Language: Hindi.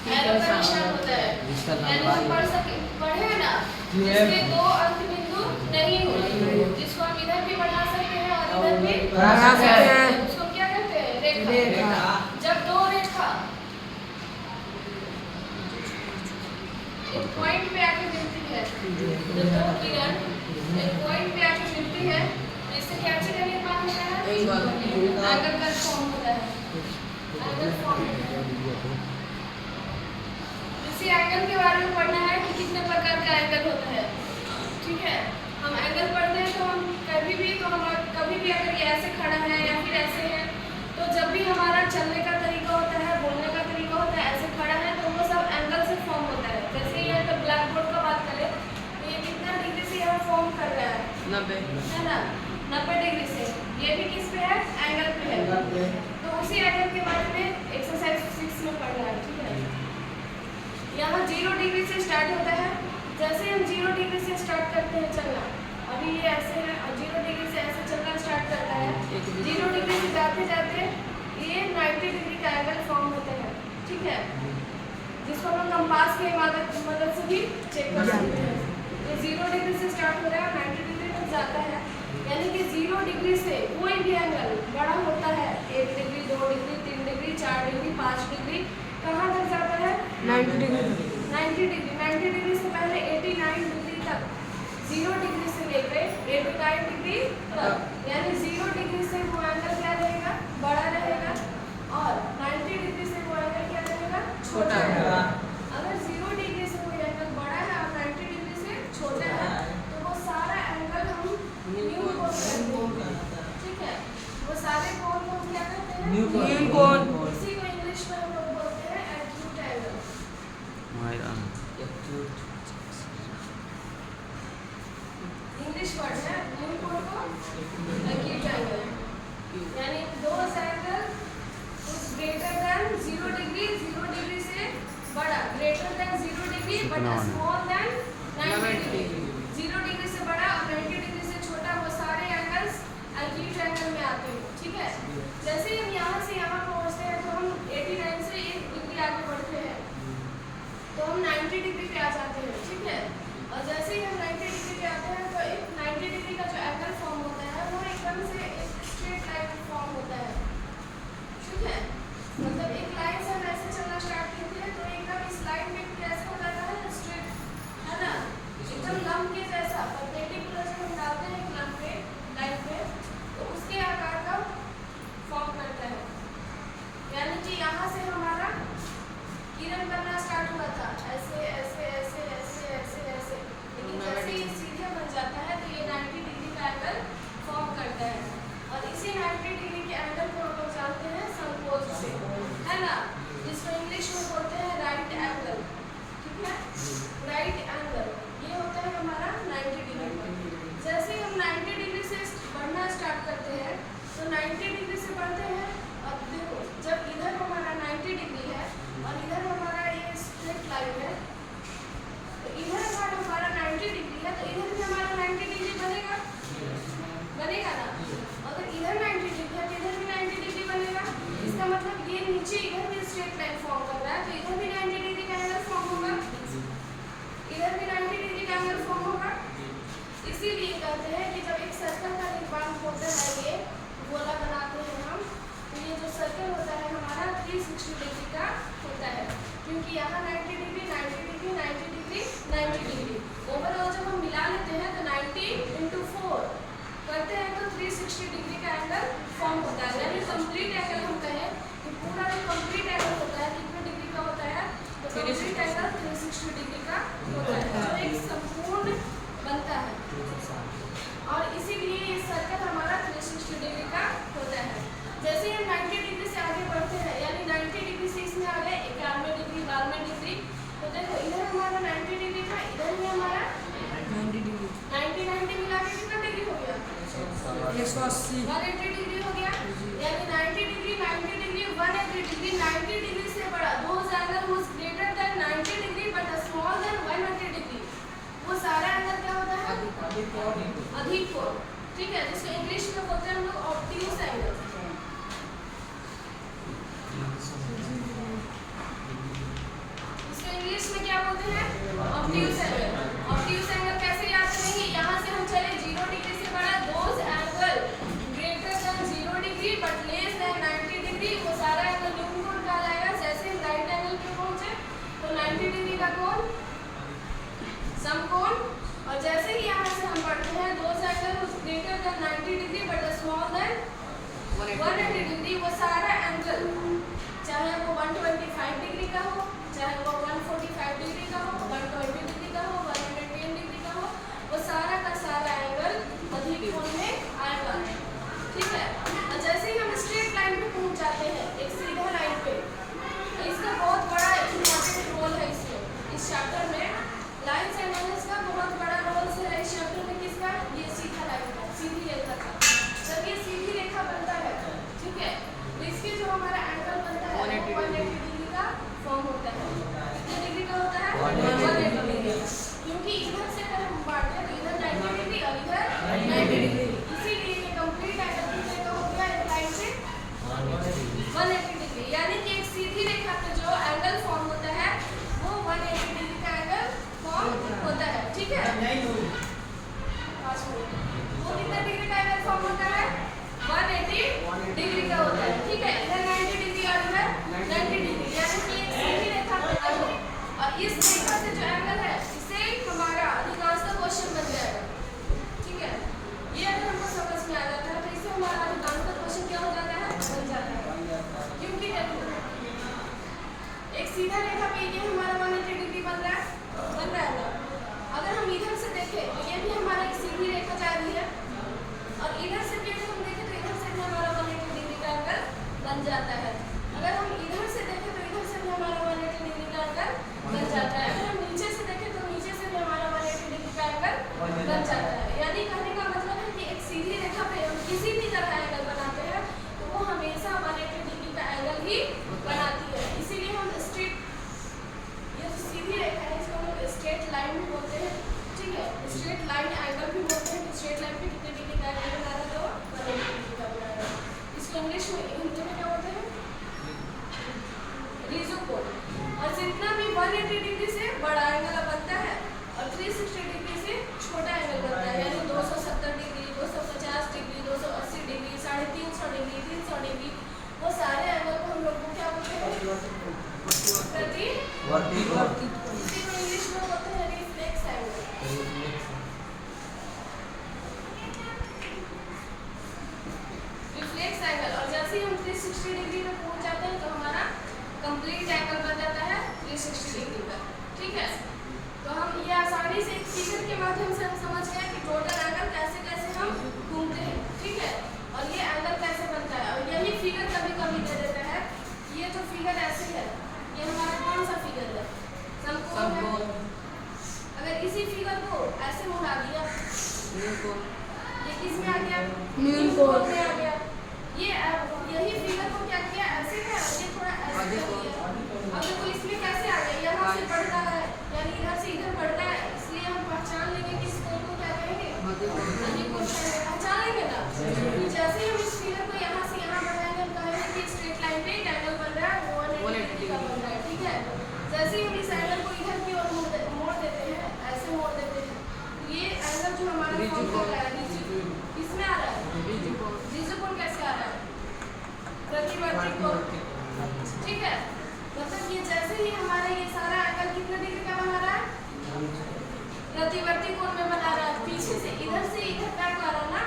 एरो का निशान होता है, यानी हम पढ़े ना जिसके दो अंक बिंदु नहीं हो, जिसको हम इधर भी बढ़ा सकते हैं और इधर भी बढ़ा सकते हैं, उसको क्या कहते हैं? रेखा। जब दो रेखा एक पॉइंट पे आके मिलती है, तो दो किरण एक पॉइंट पे आके मिलती है, इससे क्या चीज का निर्माण होता है? एंगल का फॉर्म होता है। एंगल फॉर्म इसी एंगल के बारे में पढ़ना है कि कितने प्रकार का एंगल होता है। ठीक है, हम एंगल पढ़ते हैं तो हम कभी भी अगर ये ऐसे खड़ा है या फिर ऐसे है, तो जब भी हमारा चलने का तरीका होता है, बोलने का तरीका होता है, ऐसे खड़ा है तो वो सब एंगल से फॉर्म होता है। जैसे ये तो ब्लैक बोर्ड का बात करें तो ये कितना डिग्री से यहाँ फॉर्म कर रहा है? 90 है ना, 90 डिग्री से। ये भी किस पे है? एंगल पे है। तो उसी एंगल के बारे में एक्सरसाइज 6 में पढ़ रहा है। ठीक है, यहाँ 0 डिग्री से स्टार्ट होता है। जैसे हम 0 डिग्री से स्टार्ट करते हैं चलना, अभी ये ऐसे है और 0 डिग्री से ऐसे चलना स्टार्ट करता है, 0 डिग्री से जाते जाते ये 90 डिग्री का एंगल फॉर्म होता है। ठीक है, जिसको हम कंपास के मदद से भी चेक कर सकते हैं। ये 0 डिग्री से स्टार्ट हो रहा है, 90 डिग्री तक जाता है, यानी कि 0 डिग्री से कोई भी एंगल बड़ा होता है, 1 degree 2 degree 3 degree 4 degree 5 degree, कहाँ तक जाता है? 90 डिग्री। 90 डिग्री से पहले 89 डिग्री तक, 0 डिग्री से लेकर 89 डिग्री तक, यानी 0 डिग्री से वो एंगल क्या रहेगा? बड़ा रहेगा, और 90 डिग्री से वो एंगल क्या रहेगा? छोटा रहेगा। अगर 0 डिग्री से कोई एंगल बड़ा है और 90 डिग्री से छोटा है, तो वो सारा एंगल हम न्यू कोण कहते हैं। ठीक है, वो सारे कोण को हम क्या कहते हैं? न्यू कोण। इसी को इंग्लिश में हम लोग बोलते हैं एक्यूट एंगल। इंग्लिश वर्ड है, न्यू कोण को एक्यूट एंगल, यानी those angle greater than 0 degree, 0 degree से बड़ा, greater than 0 degree but small than 90 degree, 0 degree से बड़ा और 90 डिग्री से छोटा, वो सारे एंगल्स एक्यूट एंगल में आते हैं। ठीक है, जैसे हम यहाँ से यहाँ पहुँचते हैं तो हम 89 से 1 डिग्री आगे बढ़ते हैं तो हम 90 डिग्री पे आ जाते हैं। ठीक है, और जैसे ही हम 90 डिग्री पे आते हैं तो एक 90 डिग्री का जो एंगल फॉर्म होता है वो एकदम से एक स्ट्रेट लाइन फॉर्म होता है। ठीक है, मतलब एक लाइन से हम ऐसे चलना स्टार्ट करते हैं तो एकदम इस लाइन में कैसे हो जाता है? स्ट्रेट, है ना, एकदम लंब के जैसा परपेंडिकुलर जब हम डालते हैं एक लंब पे लाइन पे तो उसके आकार का फॉर्म करता है। यानी कि यहाँ से हमारा किरण करना स्टार्ट हुआ था ऐसे ऐसे ऐसे ऐसे ऐसे ऐसे, लेकिन जैसे ये सीधे बन जाता है तो ये 90 डिग्री का एंगल फॉर्म करता है, और इसी 90 डिग्री के एंगल को हम लोग जानते हैं समकोण से, है ना, जिसको इंग्लिश में बोलते हैं राइट एंगल। ठीक है, राइट एंगल ये होता है हमारा 90 डिग्री। जैसे ही हम 90 डिग्री से बढ़ना स्टार्ट करते हैं तो 90 डिग्री से बढ़ते हैं, और देखो जब इधर हमारा 90 डिग्री है और इधर हमारा ये स्ट्रेट लाइन है, तो इधर हमारा 90 डिग्री है तो इधर भी हमारा 90 डिग्री बनेगा ना, अगर इधर 90 डिग्री है तो इधर भी 90 डिग्री बनेगा। इसका मतलब ये नीचे इधर भी स्ट्रेट लाइन फॉर्म कर रहा है तो इधर भी 90 डिग्री का एंगल फॉर्म होगा, इधर भी 90 डिग्री का एंगल फॉर्म होगा। इसीलिए कहते हैं कि जब एक सर्कल का निर्माण होता है, ये गोला बनाते हैं हम, तो ये जो सर्कल होता है हमारा 360 डिग्री का होता है, क्योंकि यहाँ 90 degree 90 degree 90 degree 90 degree overall जब हम मिला लेते हैं तो 90 × 4 करते हैं तो 360 डिग्री का एंगल फॉर्म होता है। यानी कंप्लीट एंगल हम कहें कि पूरा जो कंप्लीट एंगल होता है कितने डिग्री का होता है? तो कंप्लीट एंगल 360 डिग्री का होता है, जो एक संपूर्ण बनता है, और इसीलिए ये सर्कल हमारा 360 डिग्री का होता है। जैसे हम 90 डिग्री से आगे बढ़ते हैं, यानी 90 डिग्री से इसमें आ गए 91 डिग्री 92 डिग्री, तो देखो इधर हमारा 90 डिग्री था, इधर भी हमारा 90 डिग्री 90 मिला के कितना डिग्री हो गया? 180 डिग्री हो गया, यानी 90 डिग्री 180 डिग्री 90 डिग्री से बड़ा, those angle was greater than 90 degree but small than 180 degree, वो सारा एंगल क्या होता है? अधिक कोण। ठीक है, जिसको इंग्लिश में बोलते हैं हम लोग ऑब्ट्यूज एंगल। में क्या बोलते हैं? Obtuse angle. ऑब्ट्यूज एंगल कैसे याद करेंगे? यहाँ से हम चले 0 डिग्री से बड़ा those angle greater than 0 degree but less than 90 degree, वो सारा एंगल न्यूटन कोण कहलाएगा। जैसे हम राइट एंगल पे पहुंचे तो 90 डिग्री का कोण समकोण, और जैसे ही यहाँ से हम पढ़ते हैं those angle greater than 90 degree but small than 180 degree, वो सारा एंगल चाहे वो 125 डिग्री का हो, चाहे वो 145 डिग्री का हो, 120 डिग्री का हो, 110 डिग्री का हो, वो सारा का सारा एंगल अधिक कोण में आएगा। ठीक है। और जैसे ही हम स्ट्रेट लाइन पे पहुंच जाते हैं, एक सीधा लाइन पे, तो इसका बहुत बड़ा इम्पोर्टेंट रोल है इसमें। इस चैप्टर में लाइन्स एंड एंगल्स का बहुत बड़ा रोल है इस चैप्टर में। किसका? ये सीधा लाइन का, सीधी रेखा का। जब ये सीधी रेखा बनता है, ठीक है, तो इसके जो हमारा एंगल बनता है 180 डिग्री का फॉर्म होता है। कितने डिग्री का होता है? 180 डिग्री, क्योंकि इधर से अगर हम बांटे तो इधर 90 डिग्री और इधर 90 डिग्री, इसीलिए ये कंप्लीट एंगल कितने का हो गया एक लाइन से? 180 डिग्री। यानी कि एक सीधी रेखा पे जो एंगल फॉर्म होता है वो 180 डिग्री का एंगल फॉर्म होता है। ठीक है, वो कितने डिग्री का एंगल फॉर्म होता है? 180 डिग्री का होता है। ठीक है, इधर 90 डिग्री और इधर 90 डिग्री, यानी कि एक सीधी रेखा बनता है। और इस रेखा से जो एंगल है इसे हमारा अधिकांशतः क्वेश्चन बन जाएगा। ठीक है, ये अगर हमको समझ में आ जाता है तो इससे हमारा अधिकांशतः क्वेश्चन क्या हो जाता है? बन जाता है। क्योंकि देखो एक सीधा रेखा पे ये हमारा 180 डिग्री बन रहा है ना। अगर हम इधर से देखें तो ये भी हमारा एक सीधी रेखा जा रही है, और इधर से भी अगर हम देखें तो इधर से भी हमारा 180 डिग्री का एंगल बन जाता है। अगर हम इधर से देखें तो इधर से भी हमारा 180 डिग्री का एंगल बन जाता है। अगर हम नीचे से देखें तो नीचे से भी हमारा 180 डिग्री का एंगल बन जाता है। यानी कहने का मतलब है कि एक सीधी रेखा पे हम किसी भी तरह एंगल बनाते हैं तो वो हमेशा 180 डिग्री का एंगल ही बनाती है। इसीलिए हम स्ट्रेट, ये जो सीधी रेखा है इसको हम स्ट्रेट लाइन भी बोलते हैं। ठीक है, स्ट्रेट लाइन एंगल भी बोलते हैं। स्ट्रेट लाइन पे कितने डिग्री का एंगल बना रहा है? तो 180 डिग्री का बना रहा है। इसको इंग्लिश में हिंदी में क्या बोलते हैं? रिजोकोण। और जितना भी 180 डिग्री से बड़ा एंगल बनता है और 360 डिग्री से छोटा एंगल बनता है, यानी 270 degree, 250 degree, 280 degree, 350 degree, 300 degree, वो सारे एंगल को हम लोग को क्या बोलते हैं? प्रतिवर्ती कोण। इसी को इंग्लिश में बोलते हैं रिफ्लेक्स एंगल। Reflex angle. और जैसे ही हम 360 डिग्री में पहुंच जाते हैं तो हमारा कंप्लीट एंगल बन जाता है 360 डिग्री का। ठीक है, तो हम ये आसानी से एक फिगर के माध्यम से हम समझ गए कि टोटल एंगल कैसे कैसे हम घूमते हैं। ठीक है, और ये एंगल कैसे बनता है। और यही फिगर कभी कभी दे देता है। ये जो फिगर ऐसे है, ये हमारा कौन सा फिगर है? समकोण है। अगर इसी फिगर को ऐसे मुड़ा दिया, ये किस में आ गया? न्यूटन में आ गया। ये यही फिगर को क्या किया? ऐसे है, ये थोड़ा ऐसे कर दिया। अब देखो इसमें कैसे आ गया? यहाँ से बढ़ता है, यानी इधर से इधर बढ़ता है, इसलिए हम पहचान लेंगे कि इस कोण को क्या कहेंगे? मध्य कोण पहचान लेंगे ना। जैसे ही हम इस फिगर को यहाँ से यहाँ बढ़ाएंगे, हम कहेंगे कि स्ट्रेट लाइन पे एक एंगल बन रहा है, वो 180 डिग्री का बन रहा है। ठीक है, जैसे ही हम इस एंगल को इधर की ओर मोड़ देते हैं, ऐसे मोड़ देते हैं, ये एंगल जो हमारा फॉर्म कर रहा है इसमें आ रहा है। रिजोकोण कैसे आ रहा है? प्रतिवर्ती कोण। ठीक है, मतलब ये जैसे ही हमारा ये सारा एंगल कितने डिग्री का बना रहा है? प्रतिवर्ती कोण में बना रहा है। पीछे से इधर क्या कर रहा है ना,